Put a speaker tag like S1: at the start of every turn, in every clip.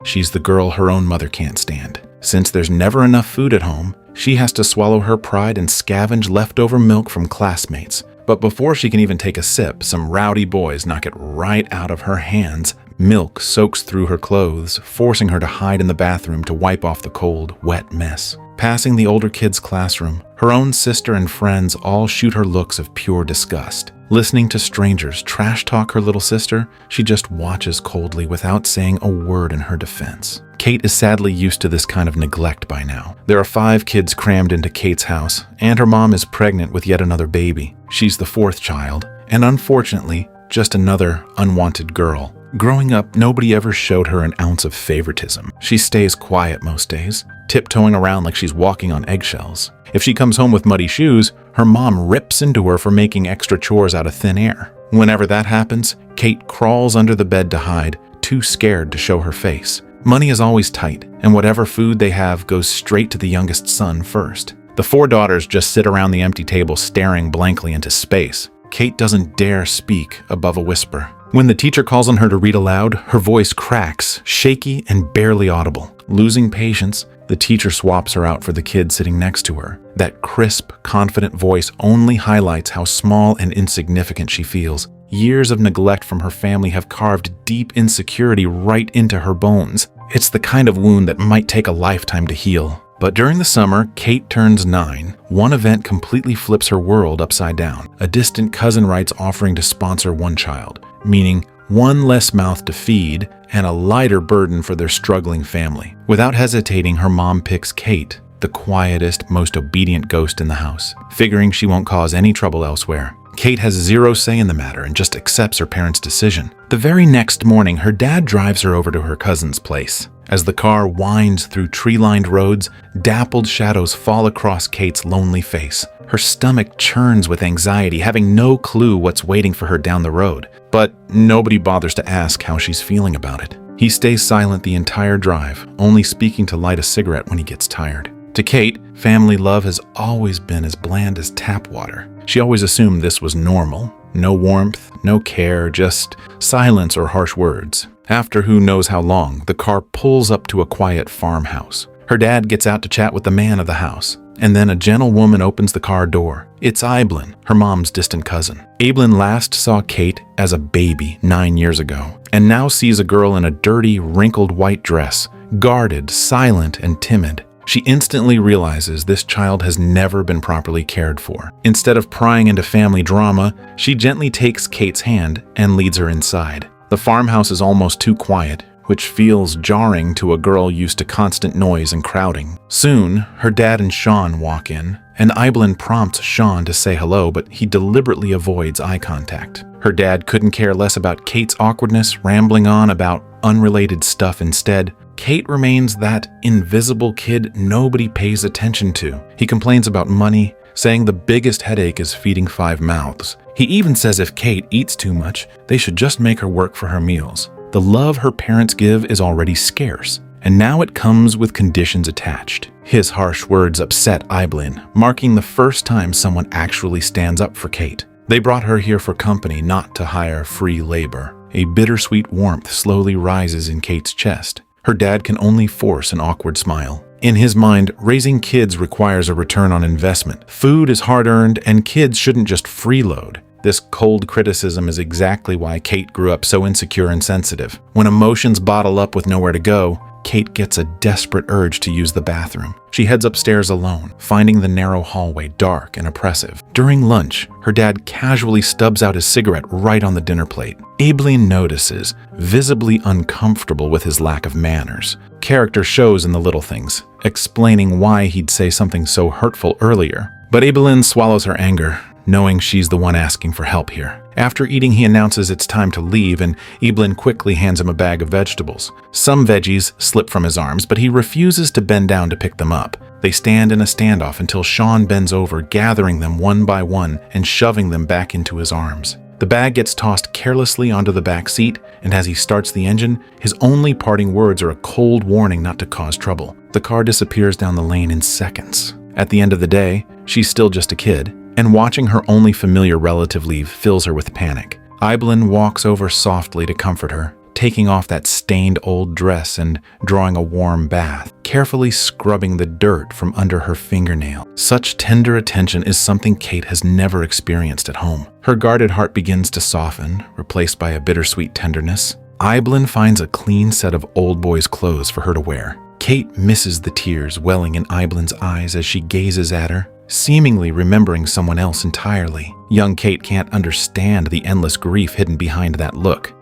S1: She's the girl her own mother can't stand. Since there's never enough food at home, she has to swallow her pride and scavenge leftover milk from classmates. But before she can even take a sip, some rowdy boys knock it right out of her hands. Milk soaks through her clothes, forcing her to hide in the bathroom to wipe off the cold, wet mess. Passing the older kids' classroom, her own sister and friends all shoot her looks of pure disgust. Listening to strangers trash talk her little sister, she just watches coldly without saying a word in her defense. Cáit is sadly used to this kind of neglect by now. There are 5 kids crammed into Cáit's house, and her mom is pregnant with yet another baby. She's the 4th child, and unfortunately, just another unwanted girl. Growing up, nobody ever showed her an ounce of favoritism. She stays quiet most days, tiptoeing around like she's walking on eggshells. If she comes home with muddy shoes, her mom rips into her for making extra chores out of thin air. Whenever that happens, Cáit crawls under the bed to hide, too scared to show her face. Money is always tight, and whatever food they have goes straight to the youngest son first. The 4 daughters just sit around the empty table staring blankly into space. Cáit doesn't dare speak above a whisper. When the teacher calls on her to read aloud, her voice cracks, shaky and barely audible. Losing patience, the teacher swaps her out for the kid sitting next to her. That crisp, confident voice only highlights how small and insignificant she feels. Years of neglect from her family have carved deep insecurity right into her bones. It's the kind of wound that might take a lifetime to heal. But during the summer, Cáit turns 9. One event completely flips her world upside down. A distant cousin writes offering to sponsor one child, meaning one less mouth to feed and a lighter burden for their struggling family. Without hesitating, her mom picks Cáit, the quietest, most obedient ghost in the house, figuring she won't cause any trouble elsewhere. Cáit has zero say in the matter and just accepts her parents' decision. The very next morning, her dad drives her over to her cousin's place. As the car winds through tree-lined roads, dappled shadows fall across Cáit's lonely face. Her stomach churns with anxiety, having no clue what's waiting for her down the road. But nobody bothers to ask how she's feeling about it. He stays silent the entire drive, only speaking to light a cigarette when he gets tired. To Cáit, family love has always been as bland as tap water. She always assumed this was normal. No warmth, no care, just silence or harsh words. After who knows how long, the car pulls up to a quiet farmhouse. Her dad gets out to chat with the man of the house, and then a gentle woman opens the car door. It's Eibhlín, her mom's distant cousin. Eibhlín last saw Cáit as a baby 9 years ago, and now sees a girl in a dirty, wrinkled white dress, guarded, silent, and timid. She instantly realizes this child has never been properly cared for. Instead of prying into family drama, she gently takes Cáit's hand and leads her inside. The farmhouse is almost too quiet, which feels jarring to a girl used to constant noise and crowding. Soon, her dad and Seán walk in, and Eibhlín prompts Seán to say hello, but he deliberately avoids eye contact. Her dad couldn't care less about Cáit's awkwardness, rambling on about unrelated stuff instead. Cáit remains that invisible kid nobody pays attention to. He complains about money, saying the biggest headache is feeding 5 mouths. He even says if Cáit eats too much, they should just make her work for her meals. The love her parents give is already scarce, and now it comes with conditions attached. His harsh words upset Eibhlín, marking the first time someone actually stands up for Cáit. They brought her here for company, not to hire free labor. A bittersweet warmth slowly rises in Cáit's chest. Her dad can only force an awkward smile. In his mind, raising kids requires a return on investment. Food is hard-earned, and kids shouldn't just freeload. This cold criticism is exactly why Cáit grew up so insecure and sensitive. When emotions bottle up with nowhere to go, Cáit gets a desperate urge to use the bathroom. She heads upstairs alone, finding the narrow hallway dark and oppressive. During lunch, her dad casually stubs out his cigarette right on the dinner plate. Eibhlín notices, visibly uncomfortable with his lack of manners. Character shows in the little things, explaining why he'd say something so hurtful earlier. But Eibhlín swallows her anger, knowing she's the one asking for help here. After eating, he announces it's time to leave, and Eibhlín quickly hands him a bag of vegetables. Some veggies slip from his arms, but he refuses to bend down to pick them up. They stand in a standoff until Seán bends over, gathering them one by one and shoving them back into his arms. The bag gets tossed carelessly onto the back seat, and as he starts the engine, his only parting words are a cold warning not to cause trouble. The car disappears down the lane in seconds. At the end of the day, she's still just a kid, and watching her only familiar relative leave fills her with panic. Eibhlín walks over softly to comfort her, taking off that stained old dress and drawing a warm bath, carefully scrubbing the dirt from under her fingernail. Such tender attention is something Cáit has never experienced at home. Her guarded heart begins to soften, replaced by a bittersweet tenderness. Eibhlín finds a clean set of old boy's clothes for her to wear. Cáit misses the tears welling in Eibhlín's eyes as she gazes at her, seemingly remembering someone else entirely. Young Cáit can't understand the endless grief hidden behind that look.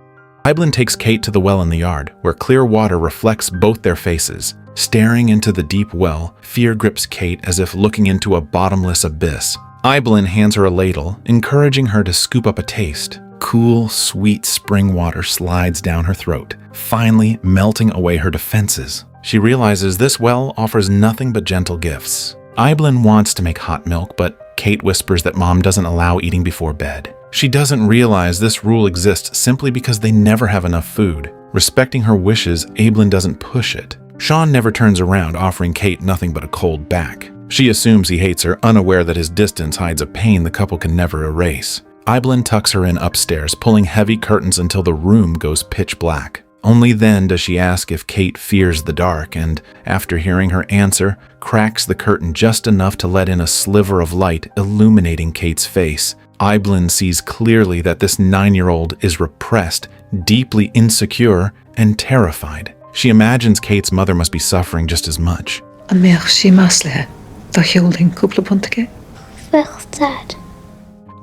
S1: Eibhlín takes Cáit to the well in the yard, where clear water reflects both their faces. Staring into the deep well, fear grips Cáit as if looking into a bottomless abyss. Eibhlín hands her a ladle, encouraging her to scoop up a taste. Cool, sweet spring water slides down her throat, finally melting away her defenses. She realizes this well offers nothing but gentle gifts. Eibhlín wants to make hot milk, but Cáit whispers that Mom doesn't allow eating before bed. She doesn't realize this rule exists simply because they never have enough food. Respecting her wishes, Eibhlín doesn't push it. Seán never turns around, offering Cáit nothing but a cold back. She assumes he hates her, unaware that his distance hides a pain the couple can never erase. Eibhlín tucks her in upstairs, pulling heavy curtains until the room goes pitch black. Only then does she ask if Cáit fears the dark, and after hearing her answer, cracks the curtain just enough to let in a sliver of light illuminating Cáit's face. Eibhlín sees clearly that this 9-year-old is repressed, deeply insecure, and terrified. She imagines Cáit's mother must be suffering just as much.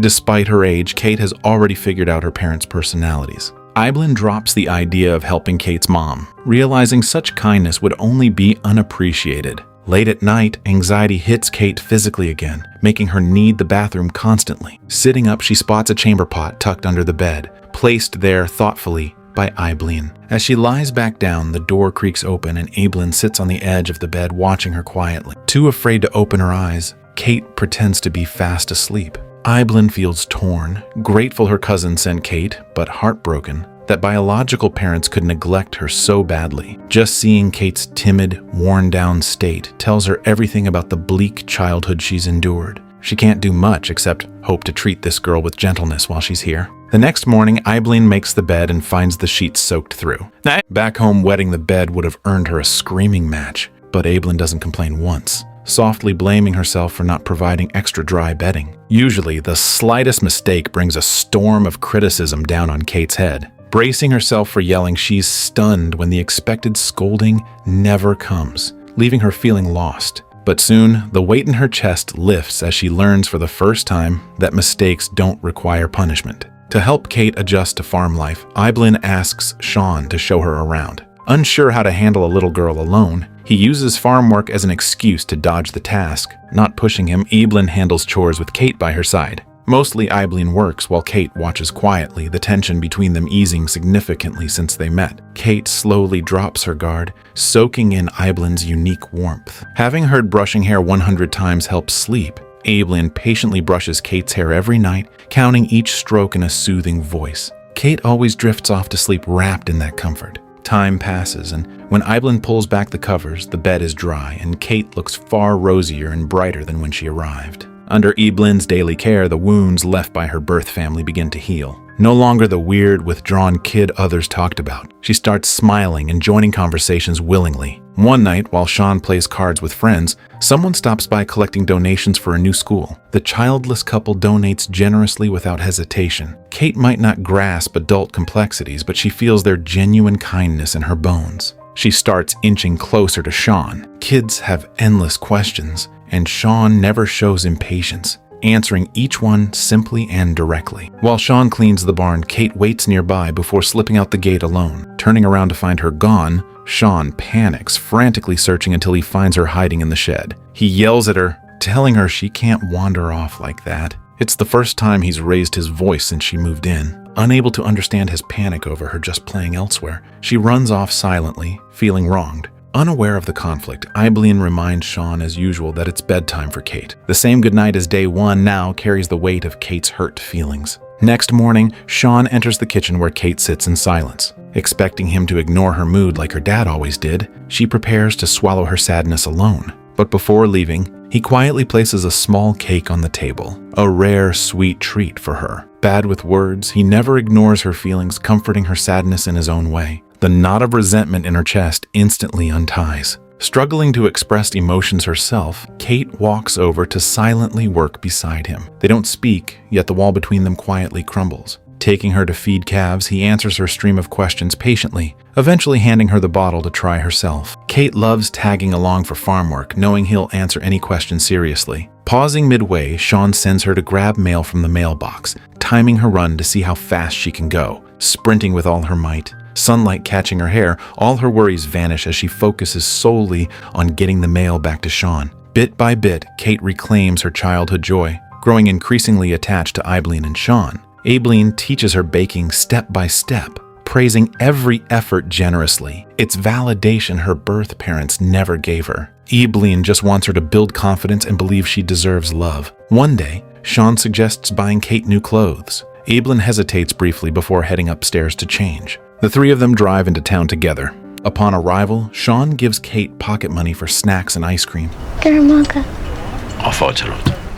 S1: Despite her age, Cáit has already figured out her parents' personalities. Eibhlín drops the idea of helping Cáit's mom, realizing such kindness would only be unappreciated. Late at night, anxiety hits Cáit physically again, making her need the bathroom constantly. Sitting up, she spots a chamber pot tucked under the bed, placed there thoughtfully by Eibhlín. As she lies back down, the door creaks open and Eibhlín sits on the edge of the bed watching her quietly. Too afraid to open her eyes, Cáit pretends to be fast asleep. Eibhlín feels torn, grateful her cousin sent Cáit, but heartbroken that biological parents could neglect her so badly. Just seeing Cáit's timid, worn-down state tells her everything about the bleak childhood she's endured. She can't do much except hope to treat this girl with gentleness while she's here. The next morning, Eibhlín makes the bed and finds the sheets soaked through. Back home, wetting the bed would have earned her a screaming match, but Eibhlín doesn't complain once, softly blaming herself for not providing extra dry bedding. Usually, the slightest mistake brings a storm of criticism down on Cáit's head. Bracing herself for yelling, she's stunned when the expected scolding never comes, leaving her feeling lost. But soon, the weight in her chest lifts as she learns for the first time that mistakes don't require punishment. To help Cáit adjust to farm life, Eibhlín asks Seán to show her around. Unsure how to handle a little girl alone, he uses farm work as an excuse to dodge the task. Not pushing him, Eibhlín handles chores with Cáit by her side. Mostly Eibhlín works while Cáit watches quietly, the tension between them easing significantly since they met. Cáit slowly drops her guard, soaking in Eibhlín's unique warmth. Having heard brushing hair 100 times helps sleep, Eibhlín patiently brushes Cáit's hair every night, counting each stroke in a soothing voice. Cáit always drifts off to sleep wrapped in that comfort. Time passes, and when Eibhlín pulls back the covers, the bed is dry, and Cáit looks far rosier and brighter than when she arrived. Under Eibhlín's daily care, the wounds left by her birth family begin to heal. No longer the weird, withdrawn kid others talked about. She starts smiling and joining conversations willingly. One night, while Seán plays cards with friends, someone stops by collecting donations for a new school. The childless couple donates generously without hesitation. Cáit might not grasp adult complexities, but she feels their genuine kindness in her bones. She starts inching closer to Seán. Kids have endless questions, and Seán never shows impatience, answering each one simply and directly. While Seán cleans the barn, Cáit waits nearby before slipping out the gate alone. Turning around to find her gone, Seán panics, frantically searching until he finds her hiding in the shed. He yells at her, telling her she can't wander off like that. It's the first time he's raised his voice since she moved in. Unable to understand his panic over her just playing elsewhere, she runs off silently, feeling wronged. Unaware of the conflict, Eibhlín reminds Seán as usual that it's bedtime for Cáit. The same goodnight as day one now carries the weight of Cáit's hurt feelings. Next morning, Seán enters the kitchen where Cáit sits in silence. Expecting him to ignore her mood like her dad always did, she prepares to swallow her sadness alone. But before leaving, He quietly places a small cake on the table, a rare, sweet treat for her. Bad with words, he never ignores her feelings, comforting her sadness in his own way. The knot of resentment in her chest instantly unties. Struggling to express emotions herself, Cáit walks over to silently work beside him. They don't speak, yet the wall between them quietly crumbles. Taking her to feed calves, he answers her stream of questions patiently, eventually handing her the bottle to try herself. Cáit loves tagging along for farm work, knowing he'll answer any question seriously. Pausing midway, Seán sends her to grab mail from the mailbox, timing her run to see how fast she can go, sprinting with all her might. Sunlight catching her hair, all her worries vanish as she focuses solely on getting the mail back to Seán. Bit by bit, Cáit reclaims her childhood joy, growing increasingly attached to Eibhlín and Seán. Eibhlín teaches her baking step by step, praising every effort generously. It's validation her birth parents never gave her. Eibhlín just wants her to build confidence and believe she deserves love. One day, Seán suggests buying Cáit new clothes. Eibhlín hesitates briefly before heading upstairs to change. The three of them drive into town together. Upon arrival, Seán gives Cáit pocket money for snacks and ice cream.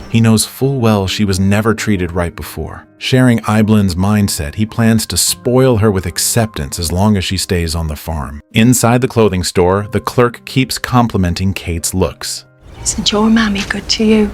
S1: He knows full well she was never treated right before. Sharing Eibhlín's mindset, he plans to spoil her with acceptance as long as she stays on the farm. Inside the clothing store, the clerk keeps complimenting Cáit's looks.
S2: Isn't your mammy good to you?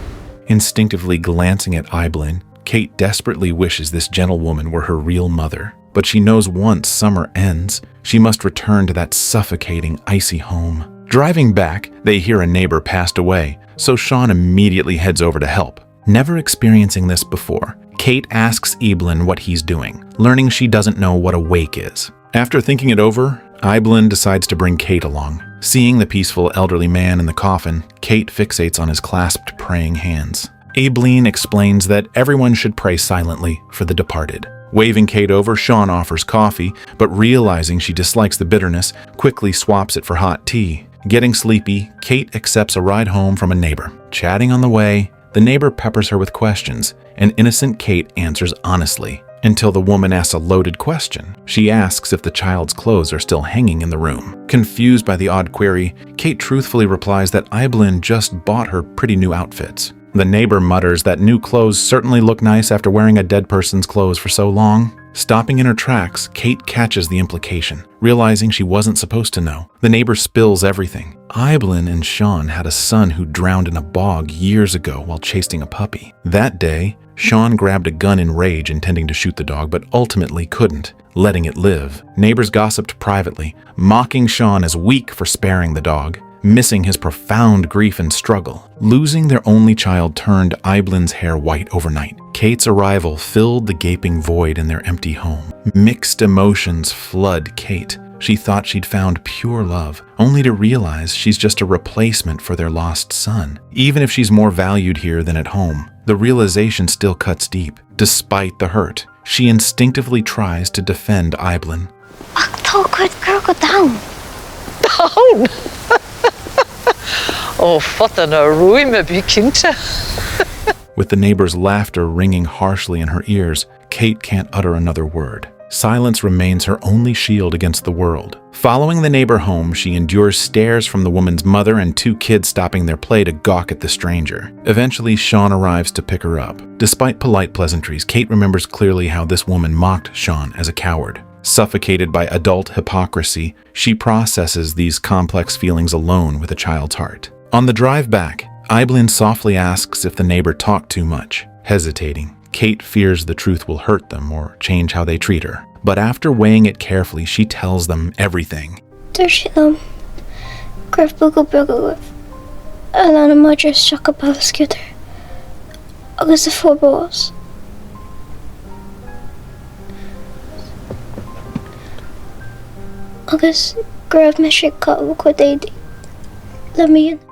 S1: Instinctively glancing at Eibhlín, Cáit desperately wishes this gentlewoman were her real mother. But she knows once summer ends, she must return to that suffocating, icy home. Driving back, they hear a neighbor passed away, so Seán immediately heads over to help. Never experiencing this before, Cáit asks Eibhlín what he's doing, learning she doesn't know what a wake is. After thinking it over, Eibhlín decides to bring Cáit along. Seeing the peaceful elderly man in the coffin, Cáit fixates on his clasped praying hands. Eibhlín explains that everyone should pray silently for the departed. Waving Cáit over, Seán offers coffee, but realizing she dislikes the bitterness, quickly swaps it for hot tea. Getting sleepy, Cáit accepts a ride home from a neighbor. Chatting on the way, the neighbor peppers her with questions, and innocent Cáit answers honestly, until the woman asks a loaded question. She asks if the child's clothes are still hanging in the room. Confused by the odd query, Cáit truthfully replies that Eibhlín just bought her pretty new outfits. The neighbor mutters that new clothes certainly look nice after wearing a dead person's clothes for so long. Stopping in her tracks, Cáit catches the implication, realizing she wasn't supposed to know. The neighbor spills everything. Eibhlín and Seán had a son who drowned in a bog years ago while chasing a puppy. That day, Seán grabbed a gun in rage intending to shoot the dog, but ultimately couldn't, letting it live. Neighbors gossiped privately, mocking Seán as weak for sparing the dog. Missing his profound grief and struggle. Losing their only child turned Eibhlín's hair white overnight. Cáit's arrival filled the gaping void in their empty home. Mixed emotions flood Cáit. She thought she'd found pure love, only to realize she's just a replacement for their lost son. Even if she's more valued here than at home, the realization still cuts deep. Despite the hurt, she instinctively tries to defend Eibhlín.
S2: Go down. Down? Oh, what an arúim a bhí cinnte.
S1: With the neighbor's laughter ringing harshly in her ears, Cáit can't utter another word. Silence remains her only shield against the world. Following the neighbor home, she endures stares from the woman's mother and two kids stopping their play to gawk at the stranger. Eventually, Seán arrives to pick her up. Despite polite pleasantries, Cáit remembers clearly how this woman mocked Seán as a coward. Suffocated by adult hypocrisy, she processes these complex feelings alone with a child's heart. On the drive back, Eibhlín softly asks if the neighbor talked too much. Hesitating, Cáit fears the truth will hurt them or change how they treat her. But after weighing it carefully, she tells them everything.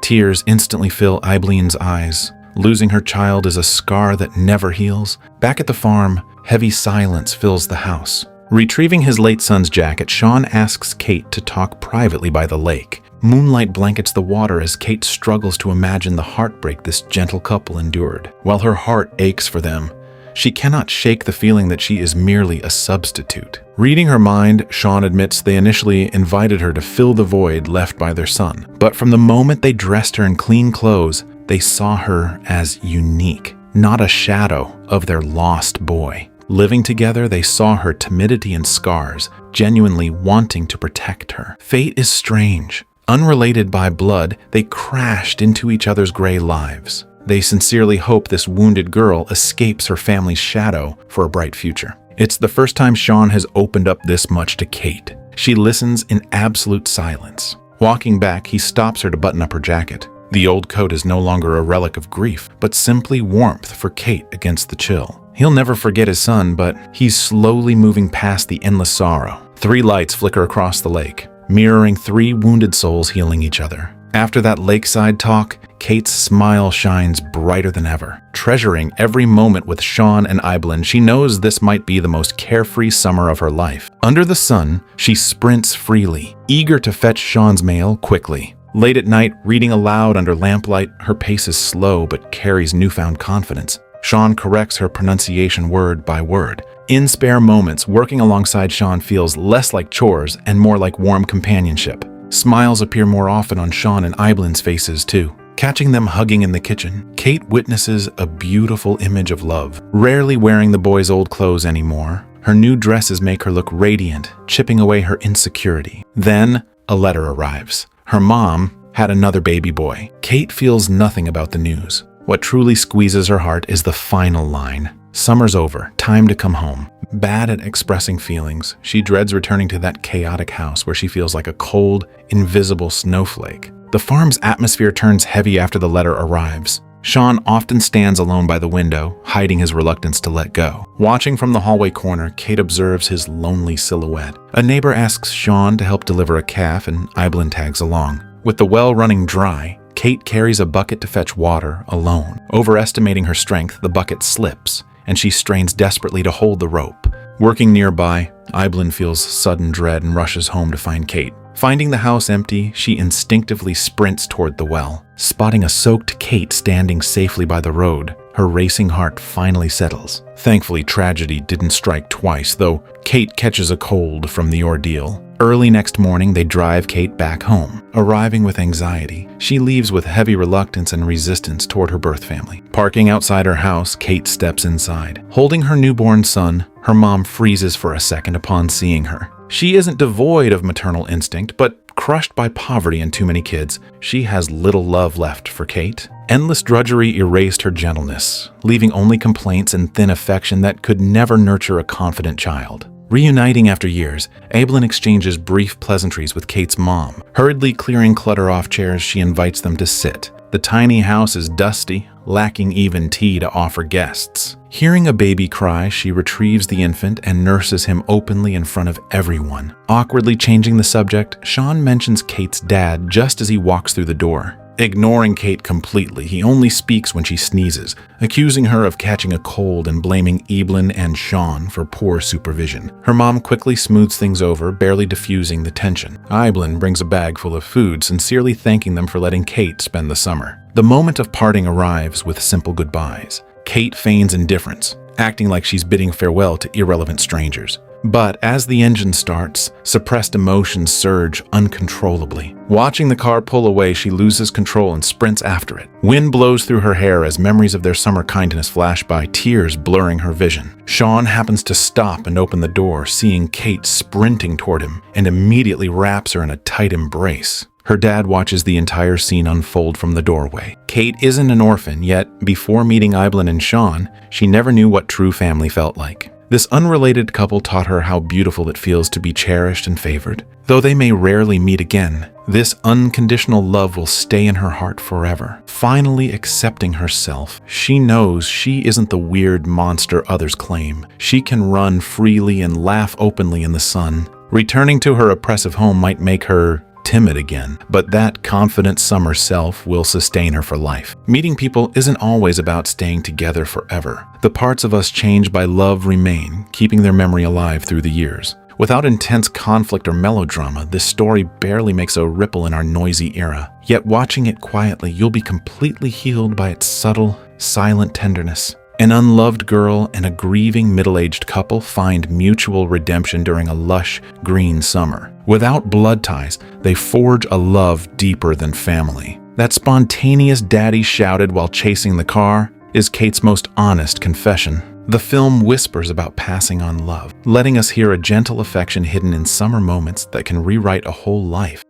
S1: Tears instantly fill Eibhlín's eyes. Losing her child is a scar that never heals. Back at the farm, heavy silence fills the house. Retrieving his late son's jacket, Seán asks Cáit to talk privately by the lake. Moonlight blankets the water as Cáit struggles to imagine the heartbreak this gentle couple endured. While her heart aches for them, she cannot shake the feeling that she is merely a substitute. Reading her mind, Seán admits they initially invited her to fill the void left by their son. But from the moment they dressed her in clean clothes, they saw her as unique, not a shadow of their lost boy. Living together, they saw her timidity and scars, genuinely wanting to protect her. Fate is strange. Unrelated by blood, they crashed into each other's gray lives. They sincerely hope this wounded girl escapes her family's shadow for a bright future. It's the first time Seán has opened up this much to Cáit. She listens in absolute silence. Walking back, he stops her to button up her jacket. The old coat is no longer a relic of grief, but simply warmth for Cáit against the chill. He'll never forget his son, but he's slowly moving past the endless sorrow. 3 lights flicker across the lake, mirroring 3 wounded souls healing each other. After that lakeside talk, Cáit's smile shines brighter than ever. Treasuring every moment with Seán and Eibhlín, she knows this might be the most carefree summer of her life. Under the sun, she sprints freely, eager to fetch Seán's mail quickly. Late at night, reading aloud under lamplight, her pace is slow but carries newfound confidence. Seán corrects her pronunciation word by word. In spare moments, working alongside Seán feels less like chores and more like warm companionship. Smiles appear more often on Seán and Eibhlín's faces too. Catching them hugging in the kitchen, Cáit witnesses a beautiful image of love. Rarely wearing the boy's old clothes anymore, her new dresses make her look radiant, chipping away her insecurity. Then, a letter arrives. Her mom had another baby boy. Cáit feels nothing about the news. What truly squeezes her heart is the final line. Summer's over, time to come home. Bad at expressing feelings, she dreads returning to that chaotic house where she feels like a cold, invisible snowflake. The farm's atmosphere turns heavy after the letter arrives. Seán often stands alone by the window, hiding his reluctance to let go. Watching from the hallway corner, Cáit observes his lonely silhouette. A neighbor asks Seán to help deliver a calf, and Eibhlín tags along. With the well running dry, Cáit carries a bucket to fetch water alone. Overestimating her strength, the bucket slips, and she strains desperately to hold the rope. Working nearby, Eibhlín feels sudden dread and rushes home to find Cáit. Finding the house empty, she instinctively sprints toward the well. Spotting a soaked Cáit standing safely by the road, her racing heart finally settles. Thankfully, tragedy didn't strike twice, though Cáit catches a cold from the ordeal. Early next morning, they drive Cáit back home. Arriving with anxiety, she leaves with heavy reluctance and resistance toward her birth family. Parking outside her house, Cáit steps inside. Holding her newborn son, her mom freezes for a second upon seeing her. She isn't devoid of maternal instinct, but crushed by poverty and too many kids, she has little love left for Cáit. Endless drudgery erased her gentleness, leaving only complaints and thin affection that could never nurture a confident child. Reuniting after years, Eibhlín exchanges brief pleasantries with Cáit's mom. Hurriedly clearing clutter off chairs, she invites them to sit. The tiny house is dusty, lacking even tea to offer guests. Hearing a baby cry, she retrieves the infant and nurses him openly in front of everyone. Awkwardly changing the subject, Seán mentions Cáit's dad just as he walks through the door. Ignoring Cáit completely, he only speaks when she sneezes, accusing her of catching a cold and blaming Eibhlín and Seán for poor supervision. Her mom quickly smooths things over, barely diffusing the tension. Eibhlín brings a bag full of food, sincerely thanking them for letting Cáit spend the summer. The moment of parting arrives with simple goodbyes. Cáit feigns indifference, acting like she's bidding farewell to irrelevant strangers. But as the engine starts, suppressed emotions surge uncontrollably. Watching the car pull away, she loses control and sprints after it. Wind blows through her hair as memories of their summer kindness flash by, tears blurring her vision. Seán happens to stop and open the door, seeing Cáit sprinting toward him, and immediately wraps her in a tight embrace. Her dad watches the entire scene unfold from the doorway. Cáit isn't an orphan, yet before meeting Eibhlín and Seán, she never knew what true family felt like. This unrelated couple taught her how beautiful it feels to be cherished and favored. Though they may rarely meet again, this unconditional love will stay in her heart forever. Finally accepting herself, she knows she isn't the weird monster others claim. She can run freely and laugh openly in the sun. Returning to her oppressive home might make her timid again, but that confident summer self will sustain her for life. Meeting people isn't always about staying together forever. The parts of us changed by love remain, keeping their memory alive through the years. Without intense conflict or melodrama, this story barely makes a ripple in our noisy era. Yet watching it quietly, you'll be completely healed by its subtle, silent tenderness. An unloved girl and a grieving middle-aged couple find mutual redemption during a lush, green summer. Without blood ties, they forge a love deeper than family. That spontaneous daddy shouted while chasing the car is Cáit's most honest confession. The film whispers about passing on love, letting us hear a gentle affection hidden in summer moments that can rewrite a whole life.